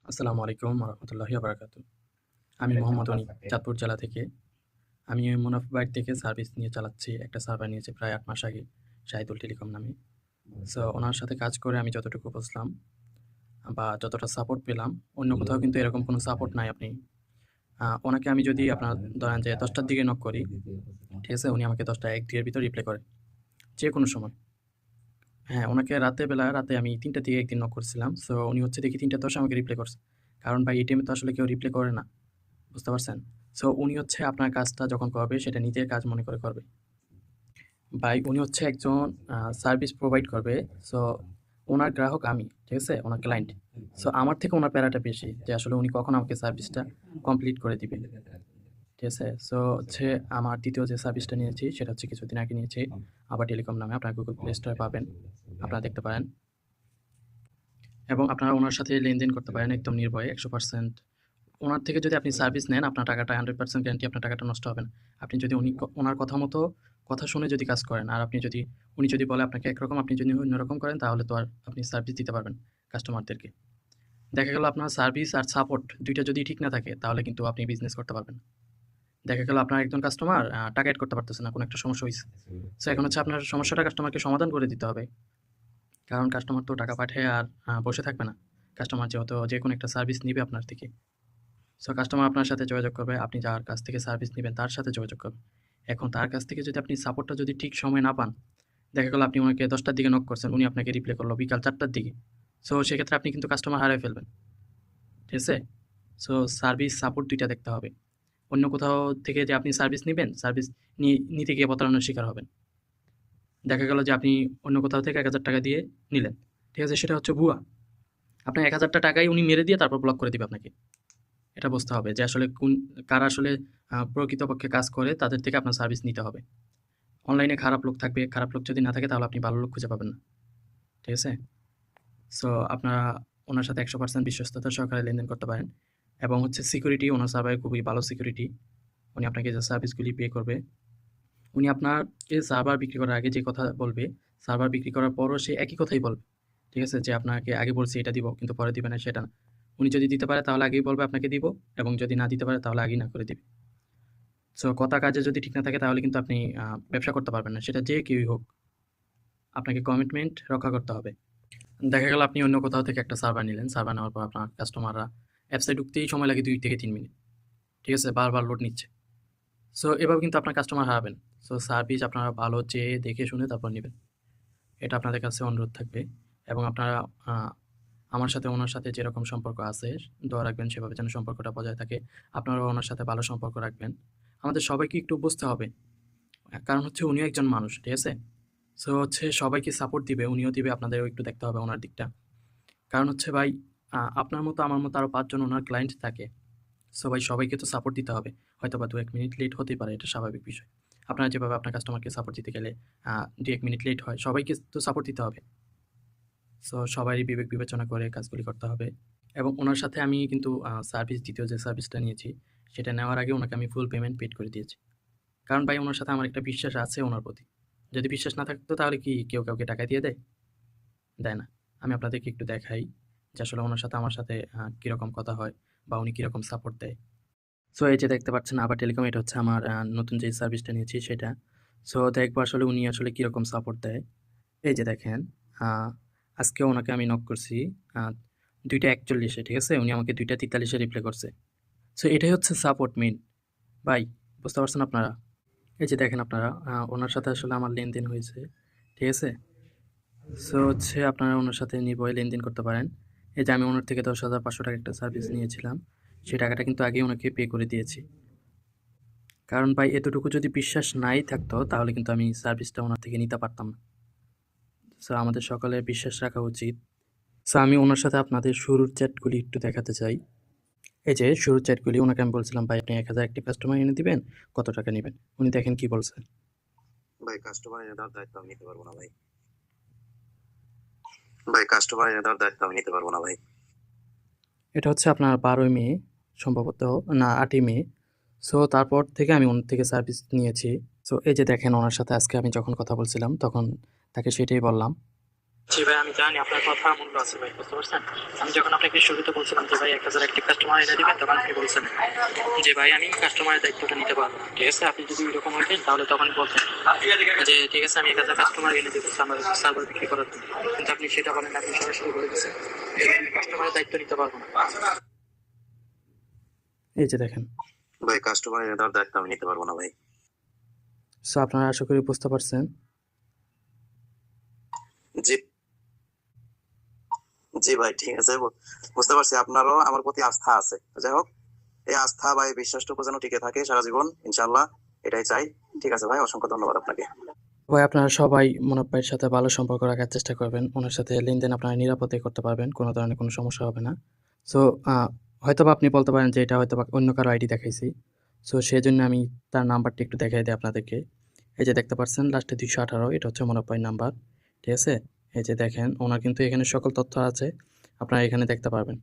আসসালামু আলাইকুম রহমতুল্লাহি বারাকাতু। আমি মোহাম্মদ অনিক, চাঁদপুর জেলা থেকে। আমি মুনাফবাইট থেকে সার্ভিস নিয়ে চালাচ্ছি। একটা সার্ভার নিয়েছি প্রায় ৮ মাস আগে, শাহিদুল টেলিকম নামে। সো ওনার সাথে কাজ করে আমি যতটুকু বুঝলাম বা যতটা সাপোর্ট পেলাম, অন্য কোথাও কিন্তু এরকম কোনো সাপোর্ট নাই। আপনি ওনাকে আমি যদি আপনার ধরেন যে ১০টার দিকে নক করি, ঠিক আছে? উনি আমাকে ১০টা ১-২ এর ভিতর রিপ্লাই করে, যেকোনো সময়। হ্যাঁ, ওনাকে রাতে আমি ৩টার দিকে একদিন নক করছিলাম। সো উনি হচ্ছে দেখি ৩টা ১০ আমাকে রিপ্লাই করছে। কারণ ভাই এই টাইমে তো আসলে কেউ রিপ্লাই করে না। বুঝতে পারছেন? সো উনি হচ্ছে আপনার কাজটা যখন করবে সেটা নিজের কাজ মনে করে করবে। ভাই উনি হচ্ছে একজন সার্ভিস প্রোভাইড করবে। সো ওনার গ্রাহক আমি, ঠিক আছে? ওনার ক্লায়েন্ট। সো আমার থেকে ওনার প্যারাটা বেশি যে আসলে উনি কখন আমাকে সার্ভিসটা কমপ্লিট করে দিবে। ঠিক আছে? সো হচ্ছে আমার ২য় যে সার্ভিসটা নিয়েছি সেটা হচ্ছে কিছুদিন আগে নিয়েছি। আবার টেলিকম নামে আপনার Google Play Store এ পাবেন। আপনারা দেখতে পারেন এবং আপনারা ওনার সাথে লেনদেন করতে পারেন একদম নির্ভয়ে ১০০%। ওনার থেকে যদি আপনি সার্ভিস নেন, আপনার টাকাটা 100% গ্যারান্টি আপনার টাকাটা নষ্ট হবে না। আপনি যদি ওনার কথা মতো কথা শুনে যদি কাজ করেন, আর উনি যদি বলে আপনাকে একরকম, আপনি যদি অন্যরকম করেন, তাহলে তো আর আপনি সার্ভিস দিতে পারবেন কাস্টমারদেরকে। দেখা গেল আপনার সার্ভিস আর সাপোর্ট ২ টা যদি ঠিক না থাকে, তাহলে কিন্তু আপনি বিজনেস করতে পারবেন না। দেখা গেল আপনার একজন কাস্টমার টাকা এড করতে পারতেছে না, কোনো একটা সমস্যা হইছে। সো এখন হচ্ছে আপনার সমস্যাটা কাস্টমারকে সমাধান করে দিতে হবে। কারণ কাস্টমার তো টাকা পাঠায় আর বসে থাকবে না। কাস্টমার যেহেতু যেকোনো একটা সার্ভিস নিবে আপনার থেকে। সো কাস্টমার আপনার সাথে যোগাযোগ করবে, আপনি যার কাছ থেকে সার্ভিস নিবেন তার সাথে যোগাযোগ করবেন। এখন তার কাছ থেকে যদি আপনি সাপোর্টটা যদি ঠিক সময়ে না পান, দেখা গেল আপনি ওনাকে ১০টার দিকে নক করছেন, উনি আপনাকে রিপ্লাই করলো বিকাল ৪টার দিকে। সো সেক্ষেত্রে আপনি কিন্তু কাস্টমার হারায় ফেলবেন। ঠিক আছে? সো সার্ভিস সাপোর্ট ২ টা দেখতে হবে। অন্য কোথাও থেকে যে আপনি সার্ভিস নিবেন, সার্ভিস নিতে গিয়ে প্রতারণার শিকার হবেন। দেখা গেল যে আপনি অন্য কোথাও থেকে ৳১,০০০ দিয়ে নিলেন। ঠিক আছে? সেটা হচ্ছে ভুয়া। আপনার ৳১,০০০ উনি মেরে দিয়ে তারপর ব্লক করে দিবে আপনাকে। এটা বুঝতে হবে যে আসলে কারা আসলে প্রকৃতপক্ষে কাজ করে তাদের থেকে আপনার সার্ভিস নিতে হবে। অনলাইনে খারাপ লোক থাকবে, খারাপ লোক যদি না থাকে তাহলে আপনি ভালো লোক খুঁজে পাবেন না। ঠিক আছে? সো আপনারা ওনার সাথে ১০০% বিশ্বস্ততার সহকারে লেনদেন করতে পারেন এবং হচ্ছে সিকিউরিটি ওনার সার্ভারে খুবই ভালো সিকিউরিটি। উনি আপনাকে যে সার্ভিসগুলি পে করবে, উনি আপনাকে সার্ভার বিক্রি করার আগে যে কথা বলবে, সার্ভার বিক্রি করার পরও সে একই কথাই বলবে। ঠিক আছে? যে আপনাকে আগে বলছি এটা দিব কিন্তু পরে দিবে না সেটা না। উনি যদি দিতে পারে তাহলে আগেই বলবে আপনাকে দিব এবং যদি না দিতে পারে তাহলে আগেই না করে দিবে। সো কথা কাজে যদি ঠিক না থাকে তাহলে কিন্তু আপনি ব্যবসা করতে পারবেন না। সেটা যে কেউই হোক। আপনাকে কমিটমেন্ট রক্ষা করতে হবে। দেখা গেল আপনি অন্য কোথাও থেকে একটা সার্ভার নিলেন। সার্ভার নেওয়ার পর আপনার কাস্টমাররা অ্যাপসে ঢুকতেই সময় লাগে ২ থেকে ৩ মিনিট। ঠিক আছে? বারবার লোড নিচ্ছে। সো এভাবে কিন্তু আপনার কাস্টমার হারাবেন। সো সার্ভিস আপনারা ভালো চেয়ে দেখে শুনে তারপর নিবেন। এটা আপনাদের কাছে অনুরোধ থাকবে এবং আপনারা আ আমার সাথে ওনার সাথে যেরকম সম্পর্ক আছে দোয়া রাখবেন সেভাবে যেন সম্পর্কটা বজায় থাকে। আপনারাও ওনার সাথে ভালো সম্পর্ক রাখবেন। আমাদের সবাইকে একটু বুঝতে হবে। কারণ হচ্ছে উনিও একজন মানুষ, ঠিক আছে? সো হচ্ছে সবাইকে সাপোর্ট দিবে, উনিও দিবে, আপনাদেরও একটু দেখতে হবে ওনার দিকটা। কারণ হচ্ছে ভাই আপনার মতো আমার মতো আরও ৫ জন ওনার ক্লায়েন্ট থাকে। সো ভাই সবাইকে তো সাপোর্ট দিতে হবে। হয়তোবা ২-১ মিনিট লেট হতেই পারে, এটা স্বাভাবিক বিষয়। আপনারা যেভাবে আপনার কাস্টমারকে সাপোর্ট দিতে গেলে ২-১ মিনিট লেট হয়, সবাইকে তো সাপোর্ট দিতে হবে। সো সবারই বিবেক বিবেচনা করে কাজগুলি করতে হবে এবং ওনার সাথে আমি কিন্তু সার্ভিস ২য় যে সার্ভিসটা নিয়েছি, সেটা নেওয়ার আগে ওনাকে আমি ফুল পেমেন্ট পেইড করে দিয়েছি। কারণ ভাই ওনার সাথে আমার একটা বিশ্বাস আছে ওনার প্রতি। যদি বিশ্বাস না থাকতো তাহলে কি কেউ কাউকে টাকা দিয়ে দেয়? দেয় না। আমি আপনাদেরকে একটু দেখাই যে আসলে ওনার সাথে আমার সাথে কিরকম কথা হয় বা উনি কিরকম সাপোর্ট দেয়। সো এই যে দেখতে পাচ্ছেন আবার টেলিকম, এটা হচ্ছে আমার নতুন যে সার্ভিসটা নিয়েছি সেটা। সো দেখবো আসলে উনি আসলে কিরকম সাপোর্ট দেয়। এই যে দেখেন, আ আজকেও ওনাকে আমি নক করছি আ ২টা ৪১ এ, ঠিক আছে? উনি আমাকে ২টা ৪৩ এ রিপ্লাই করছে। সো এটাই হচ্ছে সাপোর্ট মেইন। ভাই বুঝতে পারছেন আপনারা? এই যে দেখেন আপনারা ওনার সাথে আসলে আমার লেনদেন হয়েছে। ঠিক আছে? সো হচ্ছে আপনারা ওনার সাথে নির্ভয়ে লেনদেন করতে পারেন। এই যে আমি ওনার থেকে ৳১০,৫০০ একটা সার্ভিস নিয়েছিলাম। সেই টাকাটা কিন্তু আগেই ওনাকে পে করে দিয়েছি। কারণ ভাই এতটুকু যদি বিশ্বাস নাই থাকতো তাহলে কিন্তু আমি সার্ভিসটা ওনার থেকে নিতে পারতাম না। সো আমাদের সকলের বিশ্বাস রাখা উচিত। সো আমি ওনার সাথে আপনাদের শুরুর চ্যাটগুলি একটু দেখাতে চাই। এই যে শুরুর চ্যাটগুলি, ওনাকে আমি বলছিলাম, "ভাই আপনি ১,০০০ অ্যাক্টিভ কাস্টমার এনে দিবেন, কত টাকা নিবেন?" উনি দেখেন কি বলছে। ভাই কাস্টমার এনে দেওয়ার দায়িত্ব আমি নিতে পারবো না ভাই। ভাই কাস্টমার এনে দেওয়ার দায়িত্ব আমি নিতে পারবো না ভাই। এটা হচ্ছে আপনার ১২ই মে সম্ভবত, না ৮ই মে। সো তারপর থেকে আমি ওনার থেকে সার্ভিস নিয়েছি। সো এই যে দেখেন ওনার সাথে আজকে আমি যখন কথা বলছিলাম তখন তাকে সেটাই বললাম। জি ভাই, আমি জানি আপনার কথা মূল্য আছে ভাই, বুঝতে পারছেন? আমি যখন আপনাকে শুরুতে বলছিলাম যে ভাই 1000 অ্যাক্টিভ কাস্টমার এনে দিবেন, তখন আপনি বলছেন যে ভাই আমি কাস্টমারের দায়িত্বটা নিতে পারবো না। ঠিক আছে, আপনি যদি এরকম হতেন তাহলে তখনই বলতেন যে ঠিক আছে আমি 1000 কাস্টমার এনে দেবো সার্ভার বিক্রি করার জন্য। কিন্তু আপনি সেটা বলেন না, আপনি সরাসরি বলে দিচ্ছেন যে আমি কাস্টমারের দায়িত্ব নিতে পারবো না। এই যে দেখেন। ভাই কাস্টমার এনে দেওয়ার দায়িত্ব আমি নিতে পারবো না ভাই। সো আপনারা আশা করি বুঝতে পারছেন। জি জি ভাই, ঠিক আছে, বুঝতে পারছি আপনারও আমার প্রতি আস্থা আছে। যাই হোক, এই আস্থা বা এই বিশ্বাসটুকু যেন টিকে থাকে সারা জীবন, ইনশাল্লাহ, এটাই চাই। ঠিক আছে ভাই, অসংখ্য ধন্যবাদ আপনাকে। ভাই আপনারা সবাই মুনাফ ভাইয়ের সাথে ভালো সম্পর্ক রাখার চেষ্টা করবেন। ওনার সাথে লেনদেন আপনারা নিরাপদে করতে পারবেন। কোনো ধরনের কোনো সমস্যা হবে না। সো হয়তোবা আপনি বলতে পারেন যে এটা হয়তোবা অন্য কারো আইডি দেখাইছি। সো সেজন্য আমি তার নাম্বারটা একটু দেখাই দিই আপনাদেরকে। এই যে দেখতে পাচ্ছেন লাস্টে 218, এটা হচ্ছে মুনাফ ভাইয়ের নাম্বার। ঠিক আছে? এই যে দেখেন ওনার কিন্তু এখানে সকল তথ্য আছে। আপনারা এখানে দেখতে পারবেন।